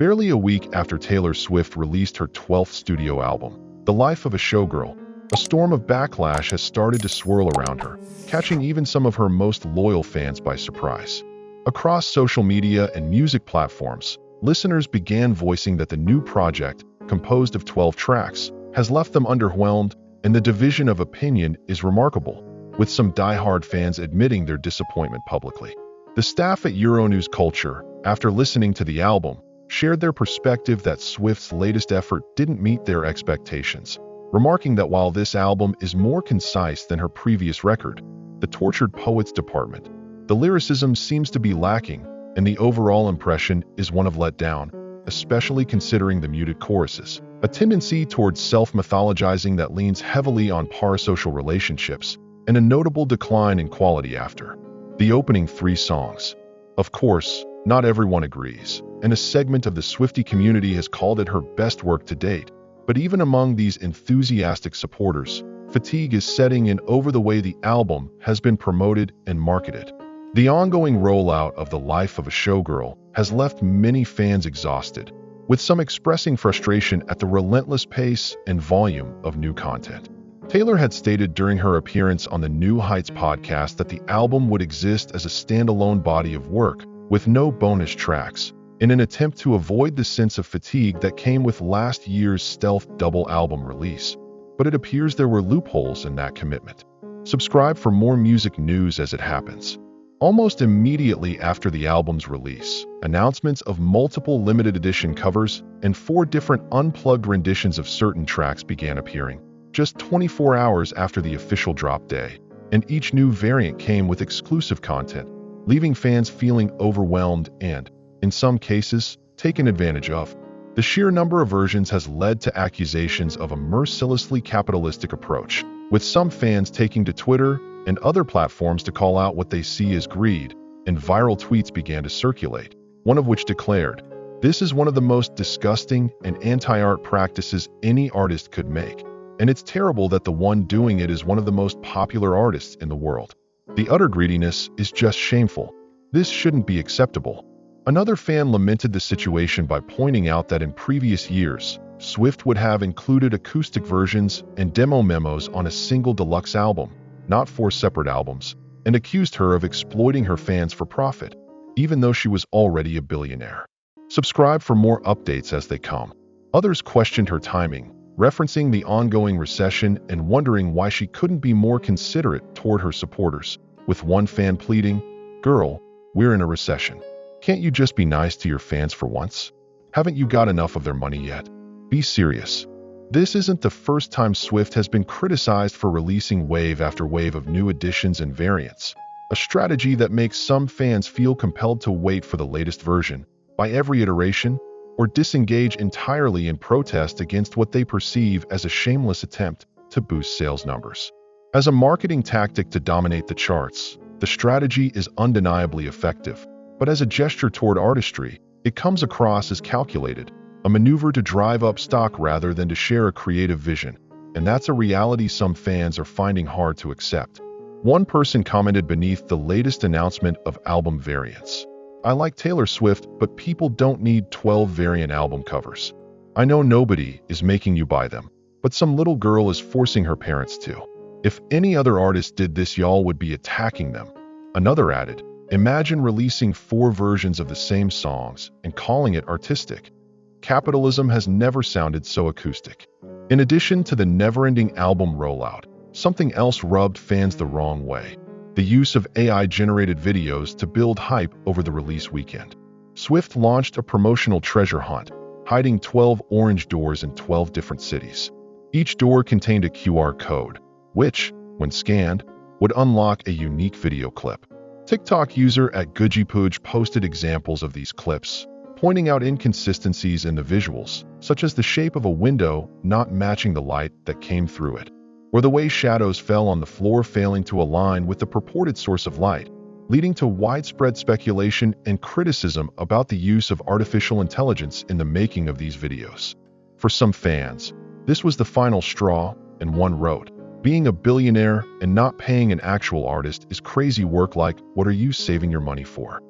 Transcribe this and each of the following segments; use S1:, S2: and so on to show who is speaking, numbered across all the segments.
S1: Barely a week after Taylor Swift released her 12th studio album, The Life of a Showgirl, a storm of backlash has started to swirl around her, catching even some of her most loyal fans by surprise. Across social media and music platforms, listeners began voicing that the new project, composed of 12 tracks, has left them underwhelmed, and the division of opinion is remarkable, with some die-hard fans admitting their disappointment publicly. The staff at Euronews Culture, after listening to the album, shared their perspective that Swift's latest effort didn't meet their expectations, remarking that while this album is more concise than her previous record, The Tortured Poets Department, the lyricism seems to be lacking, and the overall impression is one of letdown, especially considering the muted choruses, a tendency towards self-mythologizing that leans heavily on parasocial relationships, and a notable decline in quality after the opening 3 songs. Of course, not everyone agrees, and a segment of the Swiftie community has called it her best work to date. But even among these enthusiastic supporters, fatigue is setting in over the way the album has been promoted and marketed. The ongoing rollout of The Life of a Showgirl has left many fans exhausted, with some expressing frustration at the relentless pace and volume of new content. Taylor had stated during her appearance on the New Heights podcast that the album would exist as a standalone body of work, with no bonus tracks, in an attempt to avoid the sense of fatigue that came with last year's stealth double album release. But it appears there were loopholes in that commitment. Subscribe for more music news as it happens. Almost immediately after the album's release, announcements of multiple limited edition covers and 4 different unplugged renditions of certain tracks began appearing, just 24 hours after the official drop day, and each new variant came with exclusive content, leaving fans feeling overwhelmed and, in some cases, taken advantage of. The sheer number of versions has led to accusations of a mercilessly capitalistic approach, with some fans taking to Twitter and other platforms to call out what they see as greed, and viral tweets began to circulate, one of which declared, "This is one of the most disgusting and anti-art practices any artist could make, and it's terrible that the one doing it is one of the most popular artists in the world. The utter greediness is just shameful. This shouldn't be acceptable." Another fan lamented the situation by pointing out that in previous years, Swift would have included acoustic versions and demo memos on a single deluxe album, not 4 separate albums, and accused her of exploiting her fans for profit, even though she was already a billionaire. Subscribe for more updates as they come. Others questioned her timing, referencing the ongoing recession and wondering why she couldn't be more considerate toward her supporters, with one fan pleading, "Girl, we're in a recession. Can't you just be nice to your fans for once? Haven't you got enough of their money yet? Be serious." This isn't the first time Swift has been criticized for releasing wave after wave of new editions and variants, a strategy that makes some fans feel compelled to wait for the latest version by every iteration, or disengage entirely in protest against what they perceive as a shameless attempt to boost sales numbers. As a marketing tactic to dominate the charts, the strategy is undeniably effective, but as a gesture toward artistry, it comes across as calculated, a maneuver to drive up stock rather than to share a creative vision, and that's a reality some fans are finding hard to accept. One person commented beneath the latest announcement of album variants, "I like Taylor Swift, but people don't need 12 variant album covers. I know nobody is making you buy them, but some little girl is forcing her parents to. If any other artist did this, y'all would be attacking them." Another added, "Imagine releasing 4 versions of the same songs and calling it artistic. Capitalism has never sounded so acoustic." In addition to the never-ending album rollout, something else rubbed fans the wrong way: the use of AI-generated videos to build hype over the release weekend. Swift launched a promotional treasure hunt, hiding 12 orange doors in 12 different cities. Each door contained a QR code, which, when scanned, would unlock a unique video clip. TikTok user @GoodgyPooj posted examples of these clips, pointing out inconsistencies in the visuals, such as the shape of a window not matching the light that came through it, or the way shadows fell on the floor failing to align with the purported source of light, leading to widespread speculation and criticism about the use of artificial intelligence in the making of these videos. For some fans, this was the final straw, and one wrote, "Being a billionaire and not paying an actual artist is crazy work, like, what are you saving your money for?"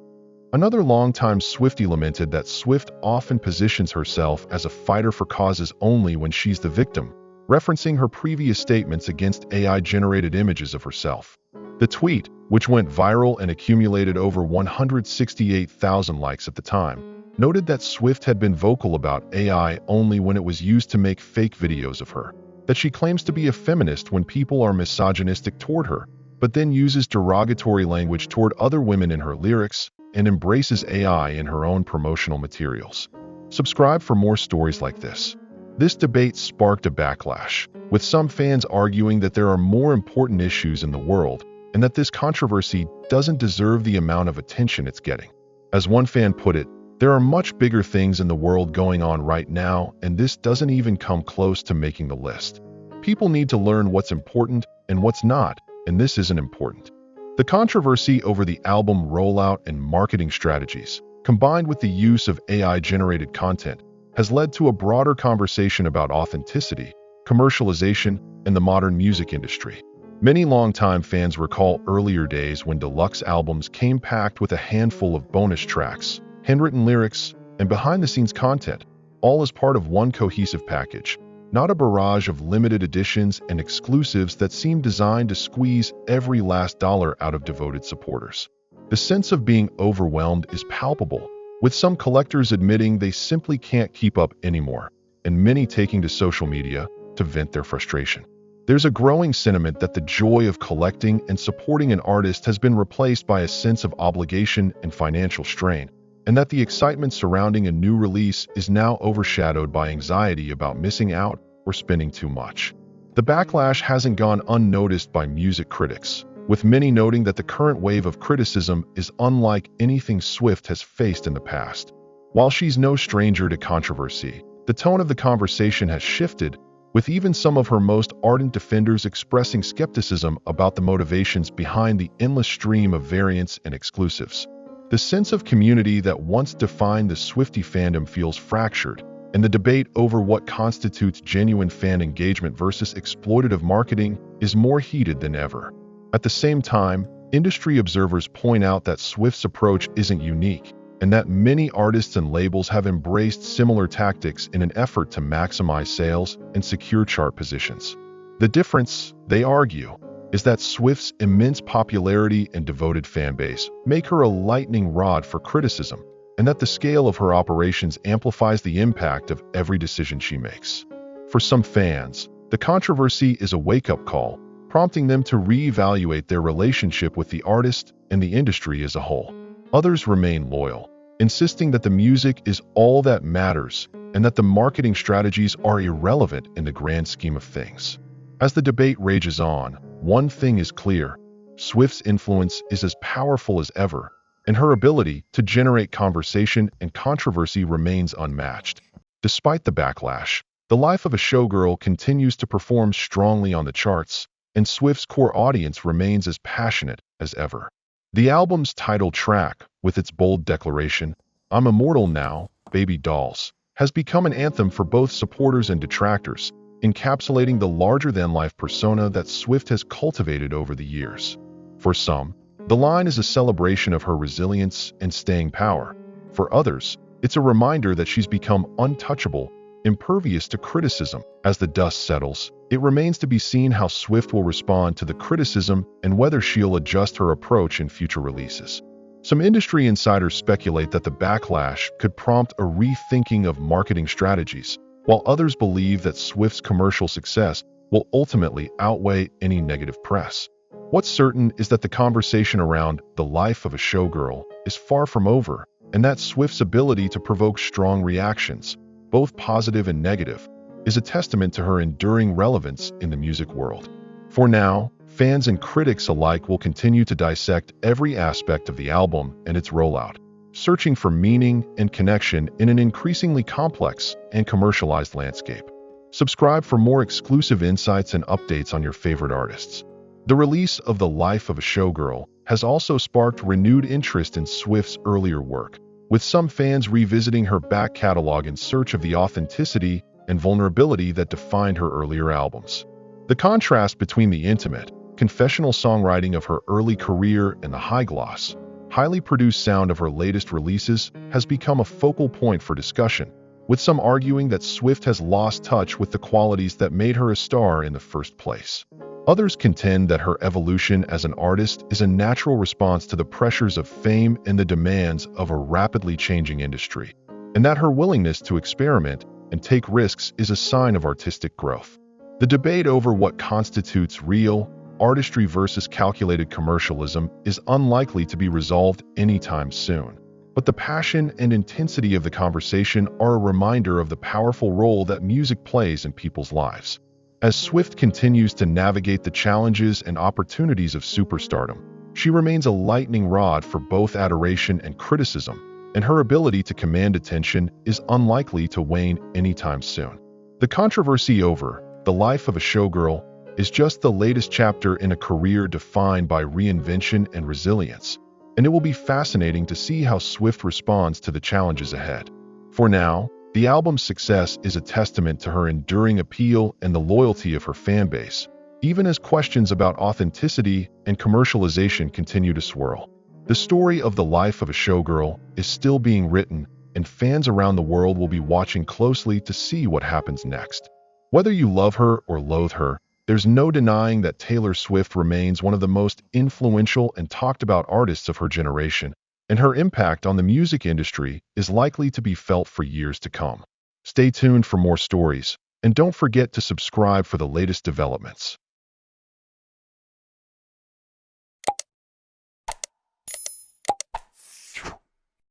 S1: Another longtime Swiftie lamented that Swift often positions herself as a fighter for causes only when she's the victim, referencing her previous statements against AI-generated images of herself. The tweet, which went viral and accumulated over 168,000 likes at the time, noted that Swift had been vocal about AI only when it was used to make fake videos of her, that she claims to be a feminist when people are misogynistic toward her, but then uses derogatory language toward other women in her lyrics, and embraces AI in her own promotional materials. Subscribe for more stories like this. This debate sparked a backlash, with some fans arguing that there are more important issues in the world and that this controversy doesn't deserve the amount of attention it's getting. As one fan put it, there are much bigger things in the world going on right now, and this doesn't even come close to making the list. People need to learn what's important and what's not, and this isn't important. The controversy over the album rollout and marketing strategies, combined with the use of AI-generated content, has led to a broader conversation about authenticity, commercialization, and the modern music industry. Many longtime fans recall earlier days when deluxe albums came packed with a handful of bonus tracks, handwritten lyrics, and behind-the-scenes content, all as part of one cohesive package, not a barrage of limited editions and exclusives that seem designed to squeeze every last dollar out of devoted supporters. The sense of being overwhelmed is palpable, with some collectors admitting they simply can't keep up anymore, and many taking to social media to vent their frustration. There's a growing sentiment that the joy of collecting and supporting an artist has been replaced by a sense of obligation and financial strain, and that the excitement surrounding a new release is now overshadowed by anxiety about missing out or spending too much. The backlash hasn't gone unnoticed by music critics, with many noting that the current wave of criticism is unlike anything Swift has faced in the past. While she's no stranger to controversy, the tone of the conversation has shifted, with even some of her most ardent defenders expressing skepticism about the motivations behind the endless stream of variants and exclusives. The sense of community that once defined the Swiftie fandom feels fractured, and the debate over what constitutes genuine fan engagement versus exploitative marketing is more heated than ever. At the same time, industry observers point out that Swift's approach isn't unique, and that many artists and labels have embraced similar tactics in an effort to maximize sales and secure chart positions. The difference, they argue, is that Swift's immense popularity and devoted fanbase make her a lightning rod for criticism, and that the scale of her operations amplifies the impact of every decision she makes. For some fans, the controversy is a wake-up call, prompting them to reevaluate their relationship with the artist and the industry as a whole. Others remain loyal, insisting that the music is all that matters and that the marketing strategies are irrelevant in the grand scheme of things. As the debate rages on, one thing is clear: Swift's influence is as powerful as ever, and her ability to generate conversation and controversy remains unmatched. Despite the backlash, the life of a showgirl continues to perform strongly on the charts, and Swift's core audience remains as passionate as ever. The album's title track, with its bold declaration, "I'm immortal now, baby dolls," has become an anthem for both supporters and detractors, encapsulating the larger-than-life persona that Swift has cultivated over the years. For some, the line is a celebration of her resilience and staying power. For others, it's a reminder that she's become untouchable, impervious to criticism. As the dust settles, it remains to be seen how Swift will respond to the criticism and whether she'll adjust her approach in future releases. Some industry insiders speculate that the backlash could prompt a rethinking of marketing strategies, while others believe that Swift's commercial success will ultimately outweigh any negative press. What's certain is that the conversation around the life of a showgirl is far from over, and that Swift's ability to provoke strong reactions, both positive and negative, is a testament to her enduring relevance in the music world. For now, fans and critics alike will continue to dissect every aspect of the album and its rollout, searching for meaning and connection in an increasingly complex and commercialized landscape. Subscribe for more exclusive insights and updates on your favorite artists. The release of The Life of a Showgirl has also sparked renewed interest in Swift's earlier work, with some fans revisiting her back catalog in search of the authenticity and vulnerability that defined her earlier albums. The contrast between the intimate, confessional songwriting of her early career and the high-gloss, highly produced sound of her latest releases has become a focal point for discussion, with some arguing that Swift has lost touch with the qualities that made her a star in the first place. Others contend that her evolution as an artist is a natural response to the pressures of fame and the demands of a rapidly changing industry, and that her willingness to experiment and take risks is a sign of artistic growth. The debate over what constitutes real artistry versus calculated commercialism is unlikely to be resolved anytime soon. But the passion and intensity of the conversation are a reminder of the powerful role that music plays in people's lives. As Swift continues to navigate the challenges and opportunities of superstardom, she remains a lightning rod for both adoration and criticism, and her ability to command attention is unlikely to wane anytime soon. The controversy over the life of a showgirl is just the latest chapter in a career defined by reinvention and resilience, and it will be fascinating to see how Swift responds to the challenges ahead. For now, the album's success is a testament to her enduring appeal and the loyalty of her fanbase, even as questions about authenticity and commercialization continue to swirl. The story of the life of a showgirl is still being written, and fans around the world will be watching closely to see what happens next. Whether you love her or loathe her, there's no denying that Taylor Swift remains one of the most influential and talked about artists of her generation, and her impact on the music industry is likely to be felt for years to come. Stay tuned for more stories, and don't forget to subscribe for the latest developments.